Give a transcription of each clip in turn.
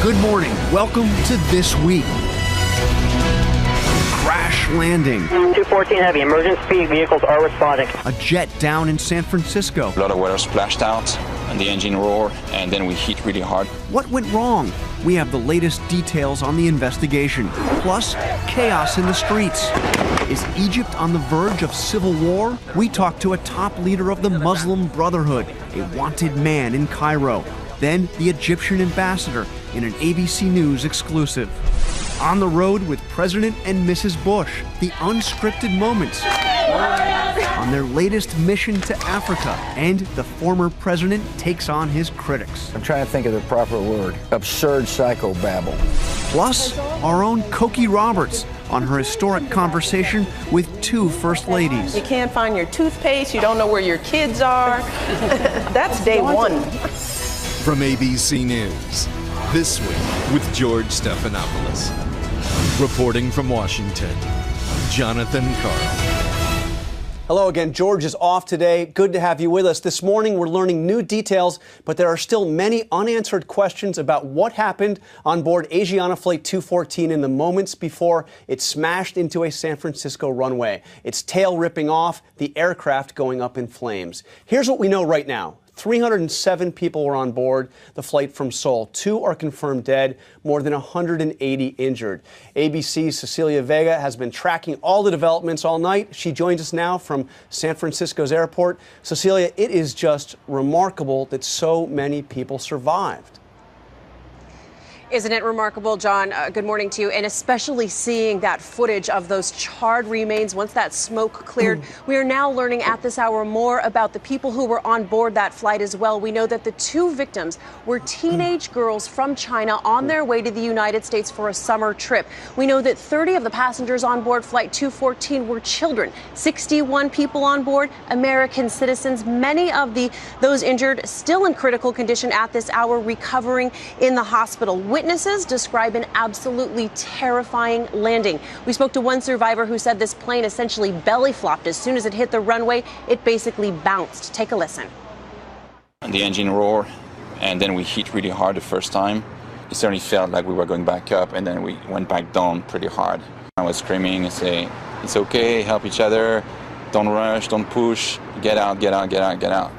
Good morning. Welcome to This Week. Crash landing. 214 heavy. Emergency vehicles are responding. A jet down in San Francisco. A lot of water splashed out and the engine roared, and then we hit really hard. What went wrong? We have the latest details on the investigation. Plus, chaos in the streets. Is Egypt on the verge of civil war? We talked to a top leader of the Muslim Brotherhood, a wanted man in Cairo. Then the Egyptian ambassador in an ABC News exclusive. On the road with President and Mrs. Bush, the unscripted moments on their latest mission to Africa, and the former president takes on his critics. I'm trying to think of the proper word. Absurd psychobabble. Plus, our own Cokie Roberts on her historic conversation with two first ladies. You can't find your toothpaste, you don't know where your kids are. That's day one. From ABC News, This Week with George Stephanopoulos. Reporting from Washington, Jonathan Carl. Hello again. George is off today. Good to have you with us. This morning we're learning new details, but there are still many unanswered questions about what happened on board Asiana Flight 214 in the moments before it smashed into a San Francisco runway. Its tail ripping off, the aircraft going up in flames. Here's what we know right now. 307 people were on board the flight from Seoul. 2 are confirmed dead, more than 180 injured. ABC's Cecilia Vega has been tracking all the developments all night. She joins us now from San Francisco's airport. Cecilia, it is just remarkable that so many people survived. Isn't it remarkable, John? Good morning to you. And especially seeing that footage of those charred remains once that smoke cleared. We are now learning at this hour more about the people who were on board that flight as well. We know that the 2 victims were teenage girls from China on their way to the United States for a summer trip. We know that 30 of the passengers on board Flight 214 were children. 61 people on board, American citizens. Many of those injured still in critical condition at this hour, recovering in the hospital. Witnesses describe an absolutely terrifying landing. We spoke to one survivor who said this plane essentially belly flopped. As soon as it hit the runway, it basically bounced. Take a listen. And the engine roared, and then we hit really hard the first time. It certainly felt like we were going back up, and then we went back down pretty hard. I was screaming and saying, "It's okay, help each other, don't rush, don't push, get out, get out, get out, get out."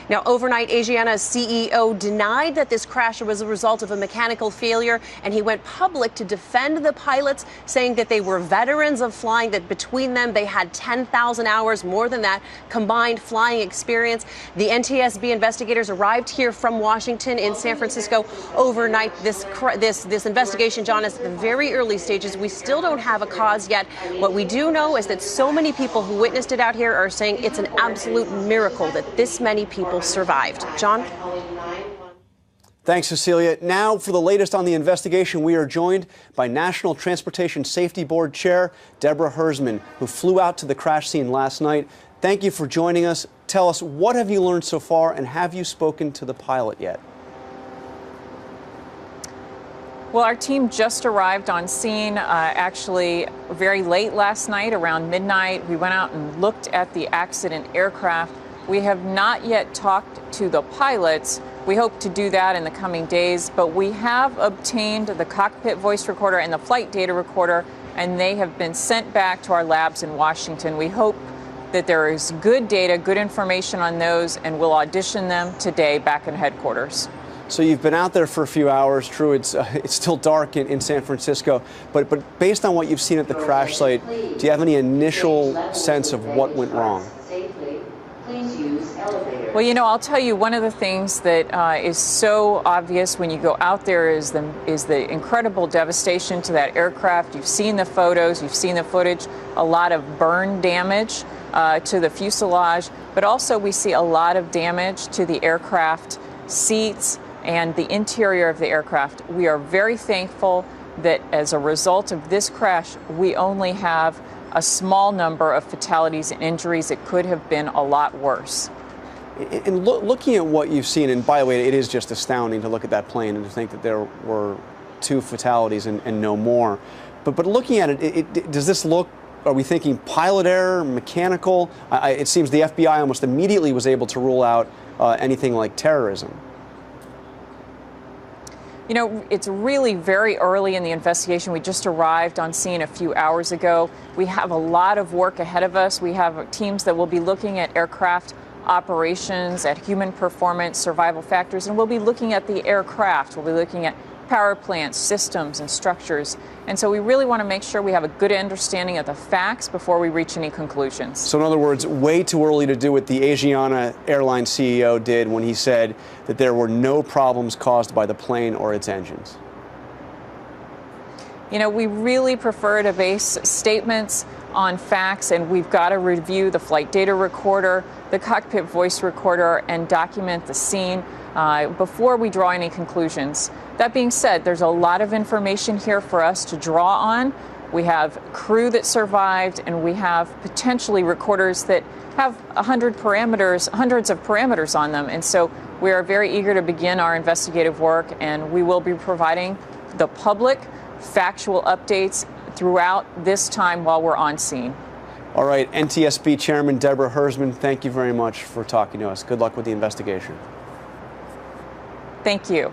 Now, overnight, Asiana's CEO denied that this crash was a result of a mechanical failure, and he went public to defend the pilots, saying that they were veterans of flying, that between them they had 10,000 hours, more than that, combined flying experience. The NTSB investigators arrived here from Washington in San Francisco overnight. This investigation, John, is at the very early stages. We still don't have a cause yet. What we do know is that so many people who witnessed it out here are saying it's an absolute miracle that this many people survived. John? Thanks, Cecilia. Now, for the latest on the investigation, we are joined by National Transportation Safety Board Chair Deborah Hersman, who flew out to the crash scene last night. Thank you for joining us. Tell us, what have you learned so far, and have you spoken to the pilot yet? Well, our team just arrived on scene actually very late last night, around midnight. We went out and looked at the accident aircraft. We have not yet talked to the pilots. We hope to do that in the coming days, but we have obtained the cockpit voice recorder and the flight data recorder, and they have been sent back to our labs in Washington. We hope that there is good data, good information on those, and we'll audition them today back in headquarters. So you've been out there for a few hours. True, it's still dark in San Francisco, but based on what you've seen at the crash site, do you have any initial sense of what went wrong? Well, you know, I'll tell you, one of the things that is so obvious when you go out there is the incredible devastation to that aircraft. You've seen the photos, you've seen the footage, a lot of burn damage to the fuselage, but also we see a lot of damage to the aircraft seats and the interior of the aircraft. We are very thankful that as a result of this crash, we only have a small number of fatalities and injuries. It could have been a lot worse. And looking at what you've seen, and by the way, it is just astounding to look at that plane and to think that there were 2 fatalities and no more. But looking at it, does this look, are we thinking pilot error, mechanical? It seems the FBI almost immediately was able to rule out anything like terrorism. You know, it's really very early in the investigation. We just arrived on scene a few hours ago. We have a lot of work ahead of us. We have teams that will be looking at aircraft operations, at human performance, survival factors, and we'll be looking at the aircraft. We'll be looking at power plants, systems, and structures. And so we really want to make sure we have a good understanding of the facts before we reach any conclusions. So in other words, way too early to do what the Asiana airline CEO did when he said that there were no problems caused by the plane or its engines. You know, we really prefer to base statements on facts, and we've got to review the flight data recorder, the cockpit voice recorder, and document the scene before we draw any conclusions. That being said, there's a lot of information here for us to draw on. We have crew that survived, and we have potentially recorders that have hundreds of parameters on them. And so we are very eager to begin our investigative work, and we will be providing the public factual updates throughout this time while we're on scene. All right, NTSB Chairman Deborah Hersman, thank you very much for talking to us. Good luck with the investigation. Thank you.